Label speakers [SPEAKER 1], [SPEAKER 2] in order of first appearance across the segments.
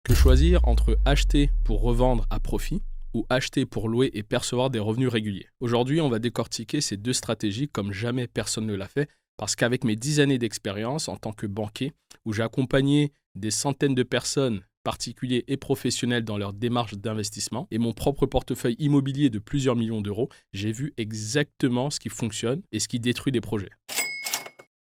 [SPEAKER 1] Que choisir entre acheter pour revendre à profit ou acheter pour louer et percevoir des revenus réguliers? Aujourd'hui, on va décortiquer ces deux stratégies comme jamais personne ne l'a fait, parce qu'avec mes 10 années d'expérience en tant que banquier, où j'ai accompagné des centaines de personnes, particuliers et professionnels, dans leur démarche d'investissement, et mon propre portefeuille immobilier de plusieurs millions d'euros, j'ai vu exactement ce qui fonctionne et ce qui détruit des projets.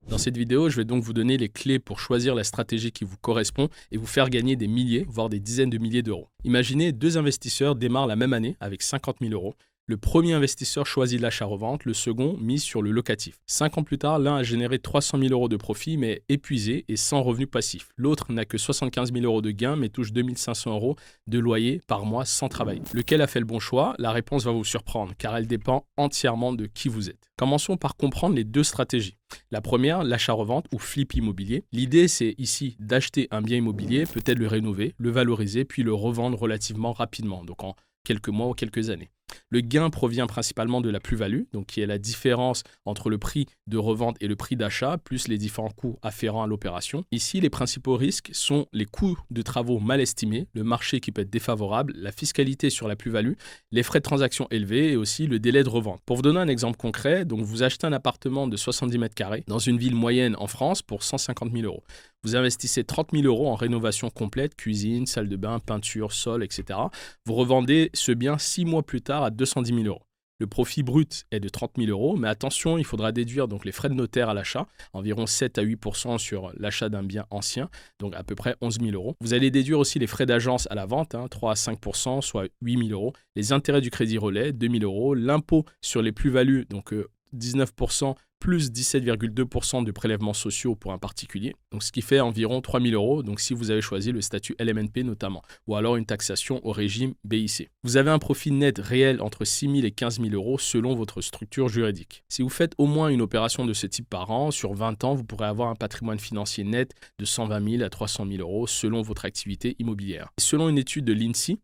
[SPEAKER 1] Dans cette vidéo, je vais donc vous donner les clés pour choisir la stratégie qui vous correspond et vous faire gagner des milliers, voire des dizaines de milliers d'euros. Imaginez, deux investisseurs démarrent la même année avec 50 000 euros. Le premier investisseur choisit l'achat-revente, le second mise sur le locatif. 5 ans plus tard, l'un a généré 300 000 euros de profit mais épuisé et sans revenu passif. L'autre n'a que 75 000 euros de gains mais touche 2 500 euros de loyer par mois sans travail. Lequel a fait le bon choix? La réponse va vous surprendre car elle dépend entièrement de qui vous êtes. Commençons par comprendre les deux stratégies. La première, l'achat-revente ou flip immobilier. L'idée, c'est ici d'acheter un bien immobilier, peut-être le rénover, le valoriser, puis le revendre relativement rapidement, donc en quelques mois ou quelques années. Le gain provient principalement de la plus-value, donc qui est la différence entre le prix de revente et le prix d'achat, plus les différents coûts afférents à l'opération. Ici, les principaux risques sont les coûts de travaux mal estimés, le marché qui peut être défavorable, la fiscalité sur la plus-value, les frais de transaction élevés et aussi le délai de revente. Pour vous donner un exemple concret, donc vous achetez un appartement de 70 mètres carrés dans une ville moyenne en France pour 150 000 euros. Vous investissez 30 000 euros en rénovation complète, cuisine, salle de bain, peinture, sol, etc. Vous revendez ce bien 6 mois plus tard à 210 000 euros. Le profit brut est de 30 000 euros, mais attention, il faudra déduire donc les frais de notaire à l'achat, environ 7 à 8% sur l'achat d'un bien ancien, donc à peu près 11 000 euros. Vous allez déduire aussi les frais d'agence à la vente, 3 à 5%, soit 8 000 euros, les intérêts du crédit relais, 2 000 euros, l'impôt sur les plus-values, donc 19% plus 17,2% de prélèvements sociaux pour un particulier, donc ce qui fait environ 3 000 euros, donc si vous avez choisi le statut LMNP notamment, ou alors une taxation au régime BIC. Vous avez un profit net réel entre 6 000 et 15 000 euros selon votre structure juridique. Si vous faites au moins une opération de ce type par an, sur 20 ans, vous pourrez avoir un patrimoine financier net de 120 000 à 300 000 euros selon votre activité immobilière. Et selon une étude de l'INSEE,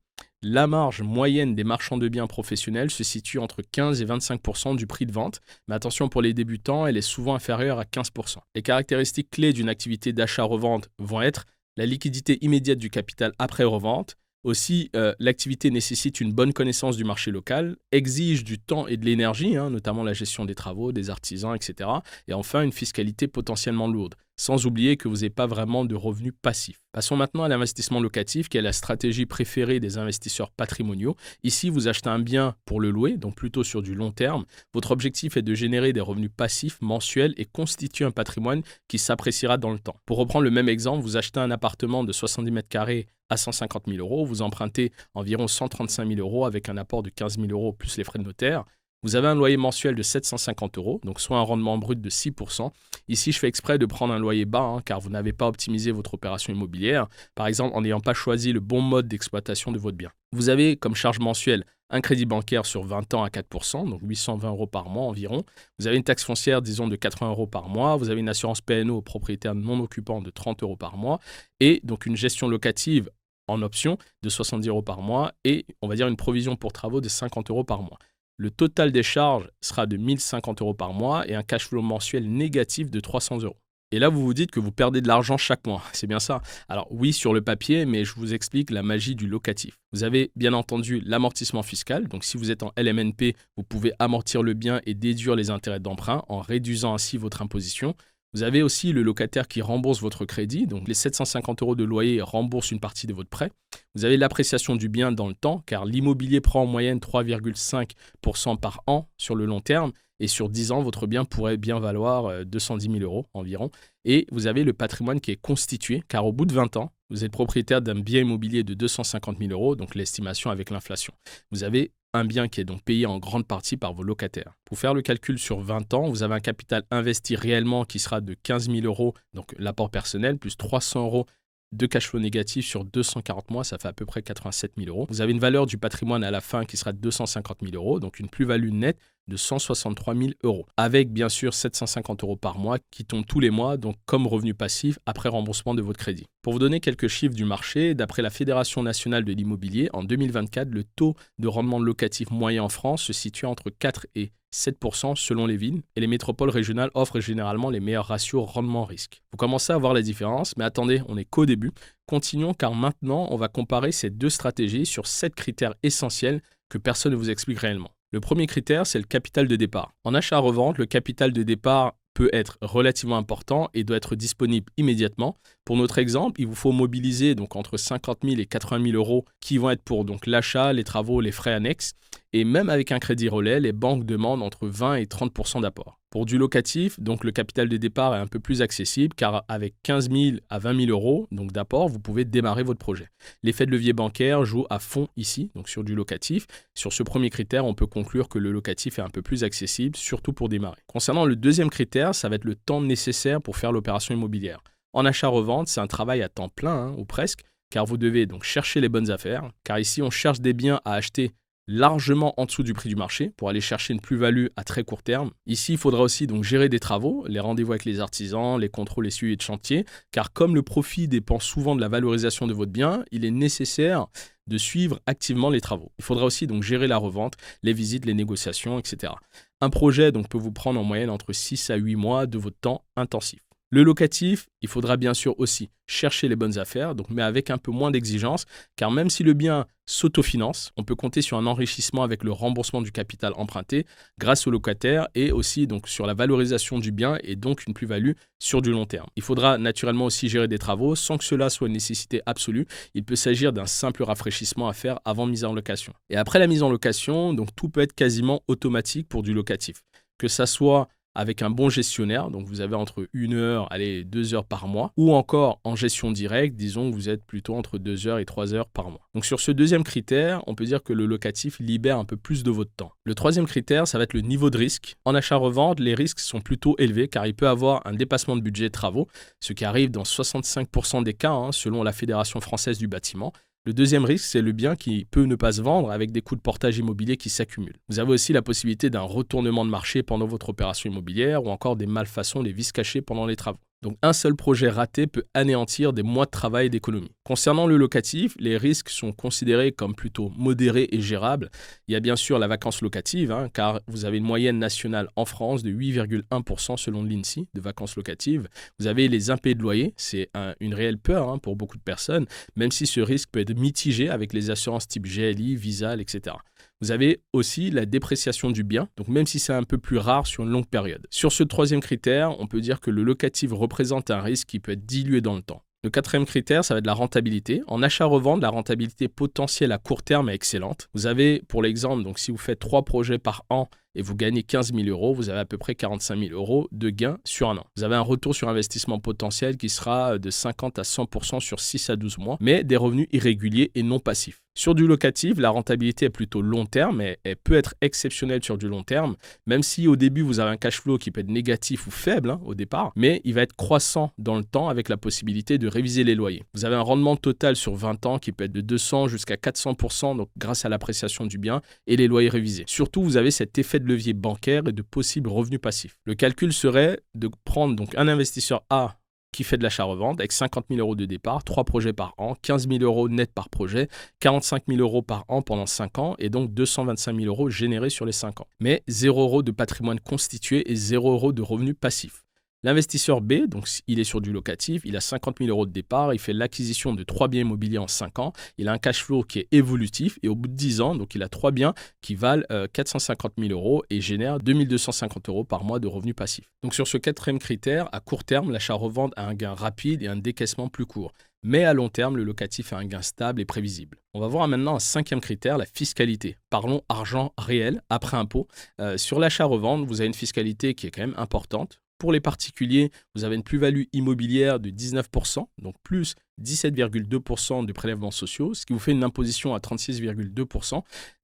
[SPEAKER 1] la marge moyenne des marchands de biens professionnels se situe entre 15 et 25% du prix de vente, mais attention, pour les débutants, elle est souvent inférieure à 15%. Les caractéristiques clés d'une activité d'achat-revente vont être la liquidité immédiate du capital après revente. Aussi, l'activité nécessite une bonne connaissance du marché local, exige du temps et de l'énergie, notamment la gestion des travaux, des artisans, etc. Et enfin, une fiscalité potentiellement lourde, sans oublier que vous n'avez pas vraiment de revenus passifs. Passons maintenant à l'investissement locatif, qui est la stratégie préférée des investisseurs patrimoniaux. Ici, vous achetez un bien pour le louer, donc plutôt sur du long terme. Votre objectif est de générer des revenus passifs mensuels et constituer un patrimoine qui s'appréciera dans le temps. Pour reprendre le même exemple, vous achetez un appartement de 70 mètres carrés à 150 000 euros, vous empruntez environ 135 000 euros avec un apport de 15 000 euros plus les frais de notaire. Vous avez un loyer mensuel de 750 euros, donc soit un rendement brut de 6%. Ici, je fais exprès de prendre un loyer bas, car vous n'avez pas optimisé votre opération immobilière, par exemple en n'ayant pas choisi le bon mode d'exploitation de votre bien. Vous avez comme charge mensuelle un crédit bancaire sur 20 ans à 4%, donc 820 euros par mois environ. Vous avez une taxe foncière, disons, de 80 euros par mois. Vous avez une assurance PNO aux propriétaires non occupants de 30 euros par mois. Et donc une gestion locative en option de 70 euros par mois et on va dire une provision pour travaux de 50 euros par mois. Le total des charges sera de 1 050 euros par mois et un cash flow mensuel négatif de 300 euros. Et là, vous vous dites que vous perdez de l'argent chaque mois, c'est bien ça? Alors oui, sur le papier, mais je vous explique la magie du locatif. Vous avez bien entendu l'amortissement fiscal, donc si vous êtes en LMNP, vous pouvez amortir le bien et déduire les intérêts d'emprunt en réduisant ainsi votre imposition. Vous avez aussi le locataire qui rembourse votre crédit, donc les 750 euros de loyer remboursent une partie de votre prêt. Vous avez l'appréciation du bien dans le temps, car l'immobilier prend en moyenne 3,5% par an sur le long terme, et sur 10 ans, votre bien pourrait bien valoir 210 000 euros environ. Et vous avez le patrimoine qui est constitué, car au bout de 20 ans, vous êtes propriétaire d'un bien immobilier de 250 000 euros, donc l'estimation avec l'inflation. Vous avez un bien qui est donc payé en grande partie par vos locataires. Pour faire le calcul sur 20 ans, vous avez un capital investi réellement qui sera de 15 000 euros, donc l'apport personnel, plus 300 euros de cash flow négatif sur 240 mois, ça fait à peu près 87 000 euros. Vous avez une valeur du patrimoine à la fin qui sera de 250 000 euros, donc une plus-value nette de 163 000 euros, avec bien sûr 750 euros par mois qui tombent tous les mois, donc comme revenu passif après remboursement de votre crédit. Pour vous donner quelques chiffres du marché, d'après la Fédération nationale de l'immobilier, en 2024, le taux de rendement locatif moyen en France se situe entre 4 et 7% selon les villes, et les métropoles régionales offrent généralement les meilleurs ratios rendement-risque. Vous commencez à voir la différence, mais attendez, on n'est qu'au début. Continuons car maintenant, on va comparer ces deux stratégies sur 7 critères essentiels que personne ne vous explique réellement. Le premier critère, c'est le capital de départ. En achat-revente, le capital de départ peut être relativement important et doit être disponible immédiatement. Pour notre exemple, il vous faut mobiliser donc entre 50 000 et 80 000 euros qui vont être pour donc l'achat, les travaux, les frais annexes. Et même avec un crédit relais, les banques demandent entre 20 et 30% d'apport. Pour du locatif, donc le capital de départ est un peu plus accessible car avec 15 000 à 20 000 euros donc d'apport, vous pouvez démarrer votre projet. L'effet de levier bancaire joue à fond ici, donc sur du locatif. Sur ce premier critère, on peut conclure que le locatif est un peu plus accessible, surtout pour démarrer. Concernant le deuxième critère, ça va être le temps nécessaire pour faire l'opération immobilière. En achat-revente, c'est un travail à temps plein, ou presque, car vous devez donc chercher les bonnes affaires, car ici on cherche des biens à acheter largement en dessous du prix du marché pour aller chercher une plus-value à très court terme. Ici, il faudra aussi donc gérer des travaux, les rendez-vous avec les artisans, les contrôles et suivis de chantier, car comme le profit dépend souvent de la valorisation de votre bien, il est nécessaire de suivre activement les travaux. Il faudra aussi donc gérer la revente, les visites, les négociations, etc. Un projet donc peut vous prendre en moyenne entre 6 à 8 mois de votre temps intensif. Le locatif, il faudra bien sûr aussi chercher les bonnes affaires, donc, mais avec un peu moins d'exigence, car même si le bien s'autofinance, on peut compter sur un enrichissement avec le remboursement du capital emprunté grâce au locataire et aussi donc, sur la valorisation du bien et donc une plus-value sur du long terme. Il faudra naturellement aussi gérer des travaux sans que cela soit une nécessité absolue. Il peut s'agir d'un simple rafraîchissement à faire avant mise en location. Et après la mise en location, donc, tout peut être quasiment automatique pour du locatif, que ça soit avec un bon gestionnaire, donc vous avez entre 1 heure, allez 2 heures par mois, ou encore en gestion directe, disons que vous êtes plutôt entre 2 heures et 3 heures par mois. Donc sur ce deuxième critère, on peut dire que le locatif libère un peu plus de votre temps. Le troisième critère, ça va être le niveau de risque. En achat-revente, les risques sont plutôt élevés car il peut avoir un dépassement de budget de travaux, ce qui arrive dans 65% des cas, selon la Fédération française du bâtiment. Le deuxième risque, c'est le bien qui peut ne pas se vendre avec des coûts de portage immobilier qui s'accumulent. Vous avez aussi la possibilité d'un retournement de marché pendant votre opération immobilière ou encore des malfaçons, des vices cachés pendant les travaux. Donc un seul projet raté peut anéantir des mois de travail et d'économie. Concernant le locatif, les risques sont considérés comme plutôt modérés et gérables. Il y a bien sûr la vacance locative, car vous avez une moyenne nationale en France de 8,1% selon l'INSEE de vacances locatives. Vous avez les impayés de loyer, c'est une réelle peur pour beaucoup de personnes, même si ce risque peut être mitigé avec les assurances type GLI, Visal, etc. Vous avez aussi la dépréciation du bien, donc même si c'est un peu plus rare sur une longue période. Sur ce troisième critère, on peut dire que le locatif représente un risque qui peut être dilué dans le temps. Le quatrième critère, ça va être la rentabilité. En achat-revente, la rentabilité potentielle à court terme est excellente. Vous avez, pour l'exemple, donc si vous faites 3 projets par an et vous gagnez 15 000 euros, vous avez à peu près 45 000 euros de gains sur un an. Vous avez un retour sur investissement potentiel qui sera de 50 à 100% sur 6 à 12 mois, mais des revenus irréguliers et non passifs. Sur du locatif, la rentabilité est plutôt long terme, mais elle peut être exceptionnelle sur du long terme, même si au début vous avez un cash flow qui peut être négatif ou faible au départ, mais il va être croissant dans le temps avec la possibilité de réviser les loyers. Vous avez un rendement total sur 20 ans qui peut être de 200 jusqu'à 400% donc grâce à l'appréciation du bien et les loyers révisés. Surtout, vous avez cet effet de levier bancaire et de possibles revenus passifs. Le calcul serait de prendre donc un investisseur A qui fait de l'achat-revente avec 50 000 euros de départ, 3 projets par an, 15 000 euros net par projet, 45 000 euros par an pendant 5 ans et donc 225 000 euros générés sur les 5 ans. Mais 0 euros de patrimoine constitué et 0 euros de revenus passifs. L'investisseur B, donc il est sur du locatif, il a 50 000 euros de départ, il fait l'acquisition de 3 biens immobiliers en 5 ans, il a un cash flow qui est évolutif et au bout de 10 ans, donc il a 3 biens qui valent 450 000 euros et génère 2 250 euros par mois de revenus passifs. Donc sur ce quatrième critère, à court terme, l'achat-revente a un gain rapide et un décaissement plus court. Mais à long terme, le locatif a un gain stable et prévisible. On va voir maintenant un cinquième critère, la fiscalité. Parlons argent réel après impôt. Sur l'achat-revente, vous avez une fiscalité qui est quand même importante. Pour les particuliers, vous avez une plus-value immobilière de 19%, donc plus 17,2% de prélèvements sociaux, ce qui vous fait une imposition à 36,2%.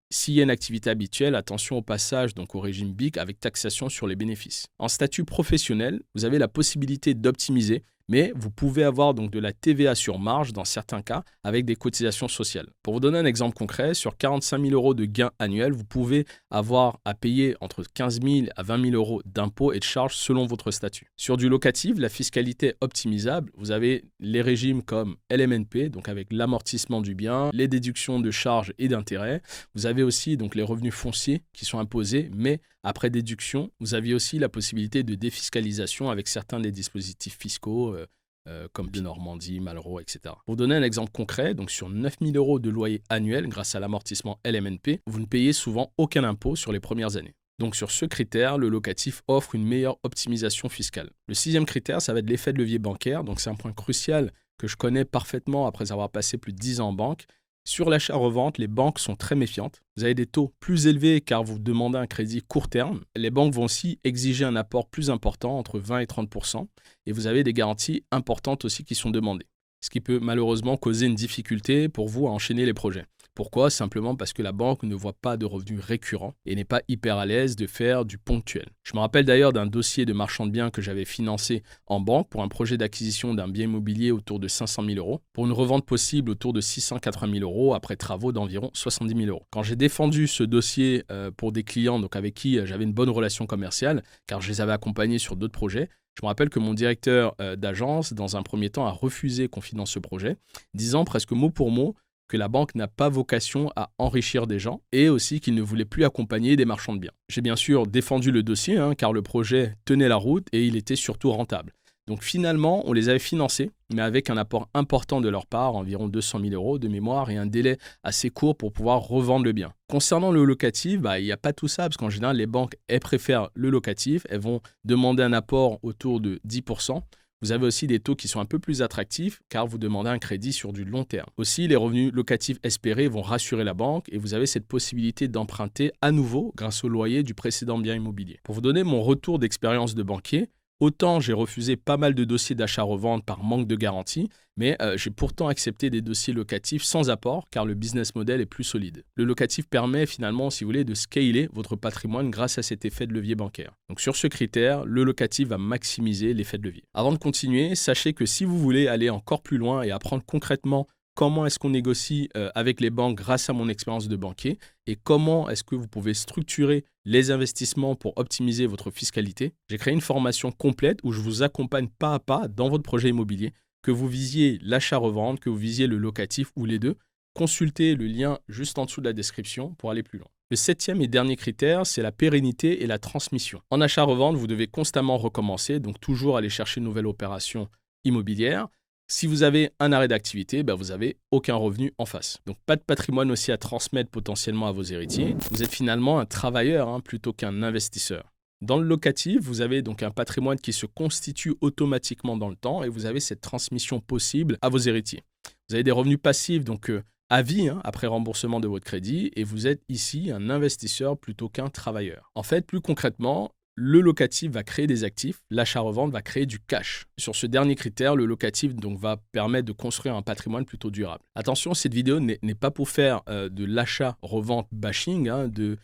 [SPEAKER 1] S'il y a une activité habituelle, attention au passage donc au régime BIC avec taxation sur les bénéfices. En statut professionnel, vous avez la possibilité d'optimiser, mais vous pouvez avoir donc de la TVA sur marge dans certains cas avec des cotisations sociales. Pour vous donner un exemple concret, sur 45 000 euros de gains annuels, vous pouvez avoir à payer entre 15 000 à 20 000 euros d'impôts et de charges selon votre statut. Sur du locatif, la fiscalité est optimisable. Vous avez les régimes comme LMNP, donc avec l'amortissement du bien, les déductions de charges et d'intérêts. Vous avez aussi donc les revenus fonciers qui sont imposés, mais après déduction, vous aviez aussi la possibilité de défiscalisation avec certains des dispositifs fiscaux comme de Normandie, Malraux, etc. Pour vous donner un exemple concret, donc sur 9 000 euros de loyer annuel grâce à l'amortissement LMNP, vous ne payez souvent aucun impôt sur les premières années. Donc sur ce critère, le locatif offre une meilleure optimisation fiscale. Le 6e critère, ça va être l'effet de levier bancaire. Donc c'est un point crucial que je connais parfaitement après avoir passé plus de 10 ans en banque. Sur l'achat-revente, les banques sont très méfiantes. Vous avez des taux plus élevés car vous demandez un crédit court terme. Les banques vont aussi exiger un apport plus important, entre 20 et 30%. Et vous avez des garanties importantes aussi qui sont demandées. Ce qui peut malheureusement causer une difficulté pour vous à enchaîner les projets. Pourquoi ? Simplement parce que la banque ne voit pas de revenus récurrents et n'est pas hyper à l'aise de faire du ponctuel. Je me rappelle d'ailleurs d'un dossier de marchand de biens que j'avais financé en banque pour un projet d'acquisition d'un bien immobilier autour de 500 000 euros, pour une revente possible autour de 680 000 euros après travaux d'environ 70 000 euros. Quand j'ai défendu ce dossier pour des clients donc avec qui j'avais une bonne relation commerciale, car je les avais accompagnés sur d'autres projets, je me rappelle que mon directeur d'agence, dans un premier temps, a refusé qu'on finance ce projet, disant presque mot pour mot que la banque n'a pas vocation à enrichir des gens et aussi qu'il ne voulait plus accompagner des marchands de biens. J'ai bien sûr défendu le dossier car le projet tenait la route et il était surtout rentable. Donc finalement, on les avait financés, mais avec un apport important de leur part, environ 200 000 euros de mémoire et un délai assez court pour pouvoir revendre le bien. Concernant le locatif, il n'y a pas tout ça, parce qu'en général, les banques, elles préfèrent le locatif, elles vont demander un apport autour de 10%. Vous avez aussi des taux qui sont un peu plus attractifs car vous demandez un crédit sur du long terme. Aussi, les revenus locatifs espérés vont rassurer la banque et vous avez cette possibilité d'emprunter à nouveau grâce au loyer du précédent bien immobilier. Pour vous donner mon retour d'expérience de banquier, autant j'ai refusé pas mal de dossiers d'achat-revente par manque de garantie, mais j'ai pourtant accepté des dossiers locatifs sans apport car le business model est plus solide. Le locatif permet finalement, si vous voulez, de scaler votre patrimoine grâce à cet effet de levier bancaire. Donc sur ce critère, le locatif va maximiser l'effet de levier. Avant de continuer, sachez que si vous voulez aller encore plus loin et apprendre concrètement comment est-ce qu'on négocie avec les banques grâce à mon expérience de banquier et comment est-ce que vous pouvez structurer les investissements pour optimiser votre fiscalité, j'ai créé une formation complète où je vous accompagne pas à pas dans votre projet immobilier, que vous visiez l'achat-revente, que vous visiez le locatif ou les deux. Consultez le lien juste en dessous de la description pour aller plus loin. Le 7e et dernier critère, c'est la pérennité et la transmission. En achat-revente, vous devez constamment recommencer, donc toujours aller chercher une nouvelle opération immobilière. Si vous avez un arrêt d'activité, vous n'avez aucun revenu en face. Donc pas de patrimoine aussi à transmettre potentiellement à vos héritiers. Vous êtes finalement un travailleur plutôt qu'un investisseur. Dans le locatif, vous avez donc un patrimoine qui se constitue automatiquement dans le temps et vous avez cette transmission possible à vos héritiers. Vous avez des revenus passifs donc à vie après remboursement de votre crédit et vous êtes ici un investisseur plutôt qu'un travailleur. En fait, plus concrètement, le locatif va créer des actifs, l'achat-revente va créer du cash. Sur ce dernier critère, le locatif donc, va permettre de construire un patrimoine plutôt durable. Attention, cette vidéo n'est pas pour faire de l'achat-revente bashing, de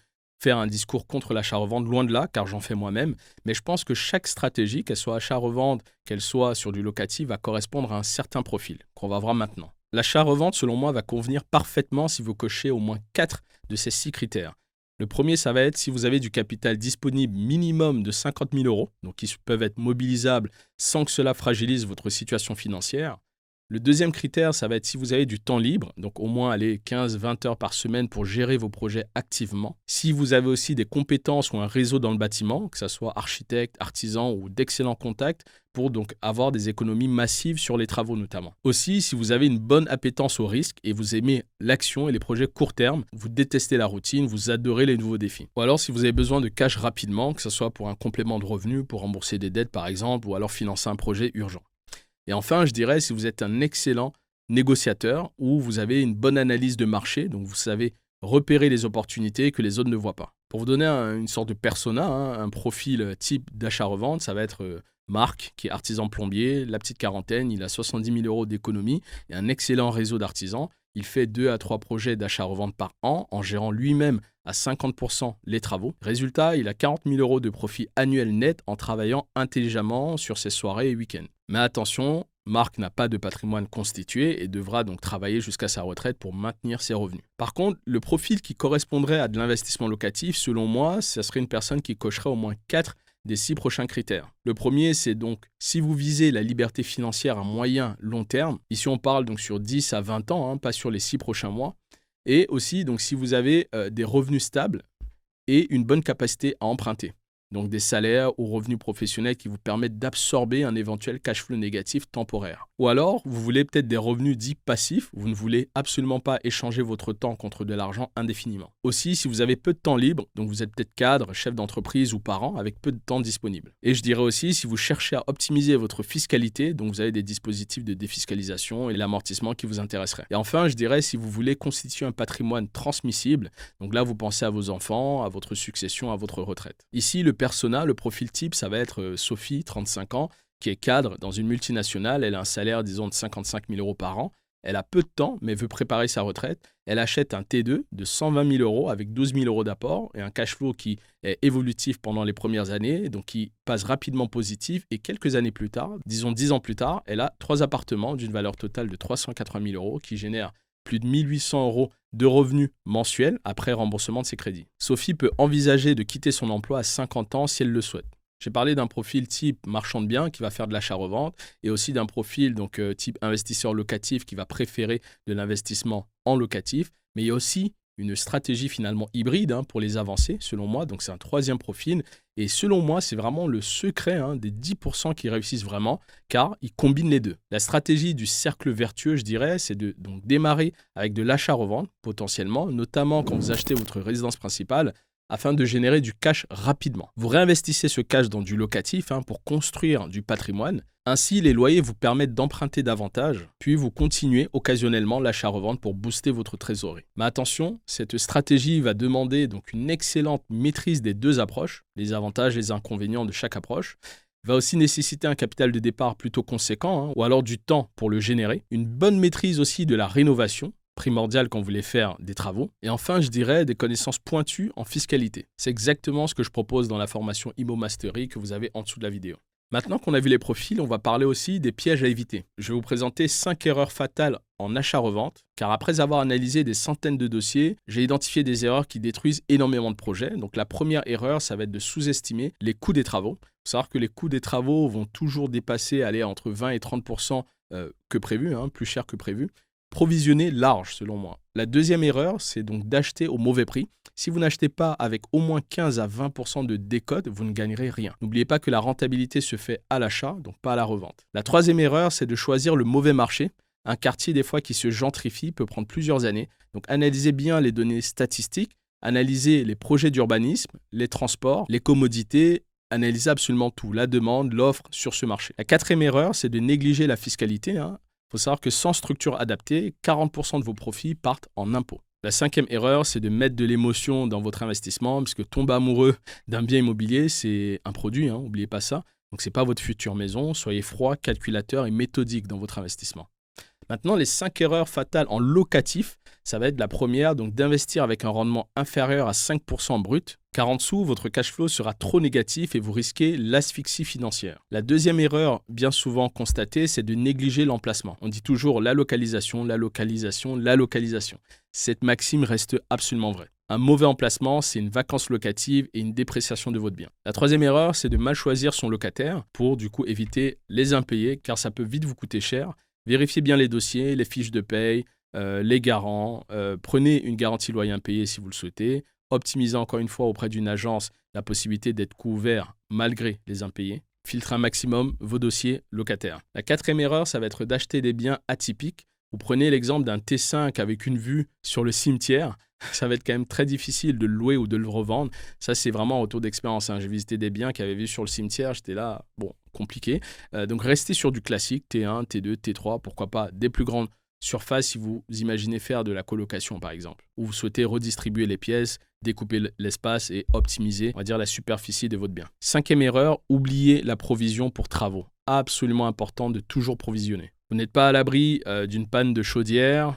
[SPEAKER 1] faire un discours contre l'achat-revente, loin de là, car j'en fais moi-même. Mais je pense que chaque stratégie, qu'elle soit achat-revente, qu'elle soit sur du locatif, va correspondre à un certain profil, qu'on va voir maintenant. L'achat-revente, selon moi, va convenir parfaitement si vous cochez au moins 4 de ces 6 critères. Le premier, ça va être si vous avez du capital disponible minimum de 50 000 euros, donc qui peuvent être mobilisables sans que cela fragilise votre situation financière. Le deuxième critère, ça va être si vous avez du temps libre, donc au moins 15-20 heures par semaine pour gérer vos projets activement. Si vous avez aussi des compétences ou un réseau dans le bâtiment, que ce soit architecte, artisan ou d'excellents contacts, pour donc avoir des économies massives sur les travaux notamment. Aussi, si vous avez une bonne appétence au risque et vous aimez l'action et les projets court terme, vous détestez la routine, vous adorez les nouveaux défis. Ou alors si vous avez besoin de cash rapidement, que ce soit pour un complément de revenus, pour rembourser des dettes par exemple, ou alors financer un projet urgent. Et enfin, je dirais si vous êtes un excellent négociateur ou vous avez une bonne analyse de marché, donc vous savez repérer les opportunités que les autres ne voient pas. Pour vous donner une sorte de persona, un profil type d'achat-revente, ça va être Marc, qui est artisan plombier, la petite quarantaine, il a 70 000 euros d'économie et un excellent réseau d'artisans. Il fait 2 à 3 projets d'achat-revente par an en gérant lui-même à 50% les travaux. Résultat, il a 40 000 euros de profit annuel net en travaillant intelligemment sur ses soirées et week-ends. Mais attention, Marc n'a pas de patrimoine constitué et devra donc travailler jusqu'à sa retraite pour maintenir ses revenus. Par contre, le profil qui correspondrait à de l'investissement locatif, selon moi, ce serait une personne qui cocherait au moins 4 des 6 prochains critères. Le premier, c'est donc si vous visez la liberté financière à moyen, long terme. Ici, on parle donc sur 10 à 20 ans, pas sur les 6 prochains mois. Et aussi, donc, si vous avez des revenus stables et une bonne capacité à emprunter. Donc des salaires ou revenus professionnels qui vous permettent d'absorber un éventuel cash flow négatif temporaire. Ou alors, vous voulez peut-être des revenus dits passifs, vous ne voulez absolument pas échanger votre temps contre de l'argent indéfiniment. Aussi, si vous avez peu de temps libre, donc vous êtes peut-être cadre, chef d'entreprise ou parent avec peu de temps disponible. Et je dirais aussi, si vous cherchez à optimiser votre fiscalité, donc vous avez des dispositifs de défiscalisation et l'amortissement qui vous intéresseraient. Et enfin, je dirais, si vous voulez constituer un patrimoine transmissible, donc là, vous pensez à vos enfants, à votre succession, à votre retraite. Ici, le persona, le profil type, ça va être Sophie, 35 ans, qui est cadre dans une multinationale. Elle a un salaire, disons, de 55 000 euros par an. Elle a peu de temps, mais veut préparer sa retraite. Elle achète un T2 de 120 000 euros avec 12 000 euros d'apport et un cash flow qui est évolutif pendant les premières années, donc qui passe rapidement positif. Et quelques années plus tard, disons 10 ans plus tard, elle a 3 appartements d'une valeur totale de 380 000 euros qui génèrent plus de 1 800 euros de revenus mensuels après remboursement de ses crédits. Sophie peut envisager de quitter son emploi à 50 ans si elle le souhaite. J'ai parlé d'un profil type marchand de biens qui va faire de l'achat-revente et aussi d'un profil donc, type investisseur locatif qui va préférer de l'investissement en locatif. Mais il y a aussi une stratégie finalement hybride pour les avancées, selon moi. Donc c'est un troisième profil. Et selon moi, c'est vraiment le secret des 10% qui réussissent vraiment, car ils combinent les deux. La stratégie du cercle vertueux, je dirais, c'est de donc, démarrer avec de l'achat-revente, potentiellement, notamment quand vous achetez votre résidence principale, afin de générer du cash rapidement. Vous réinvestissez ce cash dans du locatif pour construire du patrimoine. Ainsi, les loyers vous permettent d'emprunter davantage, puis vous continuez occasionnellement l'achat-revente pour booster votre trésorerie. Mais attention, cette stratégie va demander donc une excellente maîtrise des deux approches, les avantages et les inconvénients de chaque approche. Va aussi nécessiter un capital de départ plutôt conséquent, ou alors du temps pour le générer. Une bonne maîtrise aussi de la rénovation, primordial quand vous voulez faire des travaux. Et enfin, je dirais des connaissances pointues en fiscalité. C'est exactement ce que je propose dans la formation Immo Mastery que vous avez en dessous de la vidéo. Maintenant qu'on a vu les profils, on va parler aussi des pièges à éviter. Je vais vous présenter 5 erreurs fatales en achat-revente, car après avoir analysé des centaines de dossiers, j'ai identifié des erreurs qui détruisent énormément de projets. Donc la première erreur, ça va être de sous-estimer les coûts des travaux. Il faut savoir que les coûts des travaux vont toujours dépasser entre 20 et 30% que prévu, plus cher que prévu. Provisionner large, selon moi. La deuxième erreur, c'est donc d'acheter au mauvais prix. Si vous n'achetez pas avec au moins 15 à 20% de décote, vous ne gagnerez rien. N'oubliez pas que la rentabilité se fait à l'achat, donc pas à la revente. La troisième erreur, c'est de choisir le mauvais marché. Un quartier, des fois, qui se gentrifie peut prendre plusieurs années. Donc analysez bien les données statistiques, analysez les projets d'urbanisme, les transports, les commodités, analysez absolument tout, la demande, l'offre sur ce marché. La quatrième erreur, c'est de négliger la fiscalité. Il faut savoir que sans structure adaptée, 40% de vos profits partent en impôts. La cinquième erreur, c'est de mettre de l'émotion dans votre investissement, puisque tomber amoureux d'un bien immobilier, c'est un produit, n'oubliez pas ça. Donc ce n'est pas votre future maison, soyez froid, calculateur et méthodique dans votre investissement. Maintenant, les 5 erreurs fatales en locatif, ça va être la première, donc d'investir avec un rendement inférieur à 5% brut, car en dessous, votre cash flow sera trop négatif et vous risquez l'asphyxie financière. La deuxième erreur, bien souvent constatée, c'est de négliger l'emplacement. On dit toujours la localisation, la localisation, la localisation. Cette maxime reste absolument vraie. Un mauvais emplacement, c'est une vacance locative et une dépréciation de votre bien. La troisième erreur, c'est de mal choisir son locataire pour du coup éviter les impayés, car ça peut vite vous coûter cher. Vérifiez bien les dossiers, les fiches de paye, les garants. Prenez une garantie loyer impayé si vous le souhaitez. Optimisez encore une fois auprès d'une agence la possibilité d'être couvert malgré les impayés. Filtrez un maximum vos dossiers locataires. La quatrième erreur, ça va être d'acheter des biens atypiques. Vous prenez l'exemple d'un T5 avec une vue sur le cimetière. Ça va être quand même très difficile de le louer ou de le revendre. Ça, c'est vraiment un retour d'expérience. J'ai visité des biens qui avaient vu sur le cimetière. J'étais là, compliqué. Donc, restez sur du classique, T1, T2, T3, pourquoi pas des plus grandes Surface, si vous imaginez faire de la colocation par exemple, où vous souhaitez redistribuer les pièces, découper l'espace et optimiser, on va dire, la superficie de votre bien. 5e erreur, oubliez la provision pour travaux. Absolument important de toujours provisionner. Vous n'êtes pas à l'abri d'une panne de chaudière,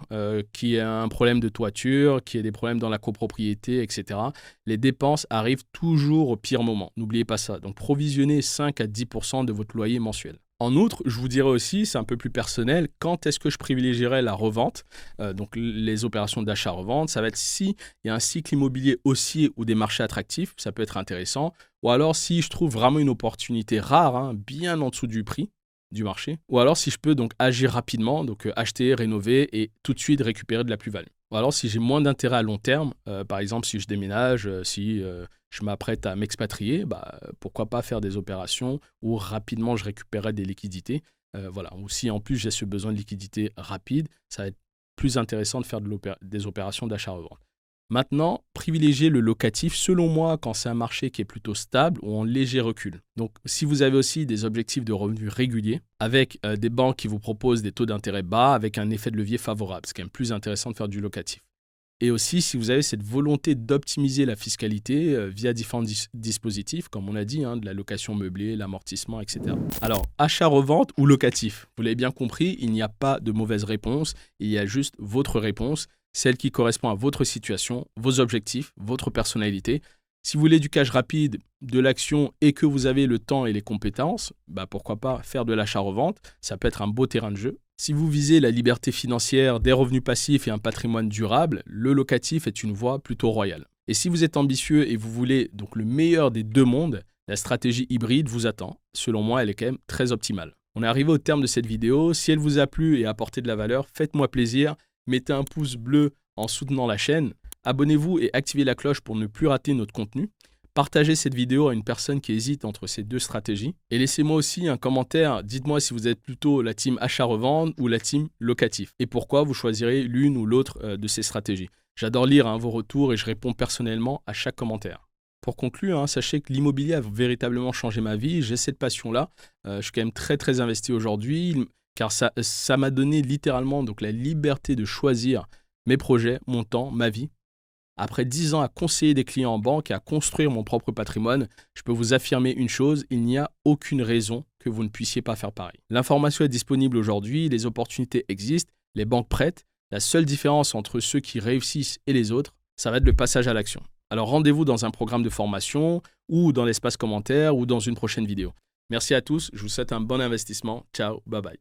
[SPEAKER 1] qui a un problème de toiture, qui a des problèmes dans la copropriété, etc. Les dépenses arrivent toujours au pire moment. N'oubliez pas ça. Donc, provisionnez 5 à 10% de votre loyer mensuel. En outre, je vous dirais aussi, c'est un peu plus personnel, quand est-ce que je privilégierais la revente, donc les opérations d'achat-revente, ça va être si il y a un cycle immobilier haussier ou des marchés attractifs, ça peut être intéressant, ou alors si je trouve vraiment une opportunité rare, bien en dessous du prix du marché, ou alors si je peux donc agir rapidement, donc acheter, rénover et tout de suite récupérer de la plus-value. Ou alors si j'ai moins d'intérêt à long terme, par exemple si je déménage, si je m'apprête à m'expatrier, pourquoi pas faire des opérations où rapidement je récupérerai des liquidités. Voilà. Ou si en plus j'ai ce besoin de liquidité rapide, ça va être plus intéressant de faire des opérations d'achat-revente. Maintenant, privilégiez le locatif, selon moi, quand c'est un marché qui est plutôt stable ou en léger recul. Donc, si vous avez aussi des objectifs de revenus réguliers, avec des banques qui vous proposent des taux d'intérêt bas, avec un effet de levier favorable, c'est quand même plus intéressant de faire du locatif. Et aussi, si vous avez cette volonté d'optimiser la fiscalité via différents dispositifs, comme on a dit, de la location meublée, l'amortissement, etc. Alors, achat-revente ou locatif, vous l'avez bien compris, il n'y a pas de mauvaise réponse, il y a juste votre réponse, celle qui correspond à votre situation, vos objectifs, votre personnalité. Si vous voulez du cash rapide, de l'action et que vous avez le temps et les compétences, pourquoi pas faire de l'achat-revente, ça peut être un beau terrain de jeu. Si vous visez la liberté financière, des revenus passifs et un patrimoine durable, le locatif est une voie plutôt royale. Et si vous êtes ambitieux et vous voulez donc le meilleur des deux mondes, la stratégie hybride vous attend. Selon moi, elle est quand même très optimale. On est arrivé au terme de cette vidéo. Si elle vous a plu et a apporté de la valeur, faites-moi plaisir. Mettez un pouce bleu en soutenant la chaîne. Abonnez-vous et activez la cloche pour ne plus rater notre contenu. Partagez cette vidéo à une personne qui hésite entre ces deux stratégies. Et laissez-moi aussi un commentaire. Dites-moi si vous êtes plutôt la team achat-revente ou la team locatif. Et pourquoi vous choisirez l'une ou l'autre de ces stratégies. J'adore lire vos retours et je réponds personnellement à chaque commentaire. Pour conclure, sachez que l'immobilier a véritablement changé ma vie. J'ai cette passion-là. Je suis quand même très très investi aujourd'hui car ça m'a donné littéralement donc, la liberté de choisir mes projets, mon temps, ma vie. Après 10 ans à conseiller des clients en banque et à construire mon propre patrimoine, je peux vous affirmer une chose, il n'y a aucune raison que vous ne puissiez pas faire pareil. L'information est disponible aujourd'hui, les opportunités existent, les banques prêtent. La seule différence entre ceux qui réussissent et les autres, ça va être le passage à l'action. Alors rendez-vous dans un programme de formation ou dans l'espace commentaire ou dans une prochaine vidéo. Merci à tous, je vous souhaite un bon investissement. Ciao, bye bye.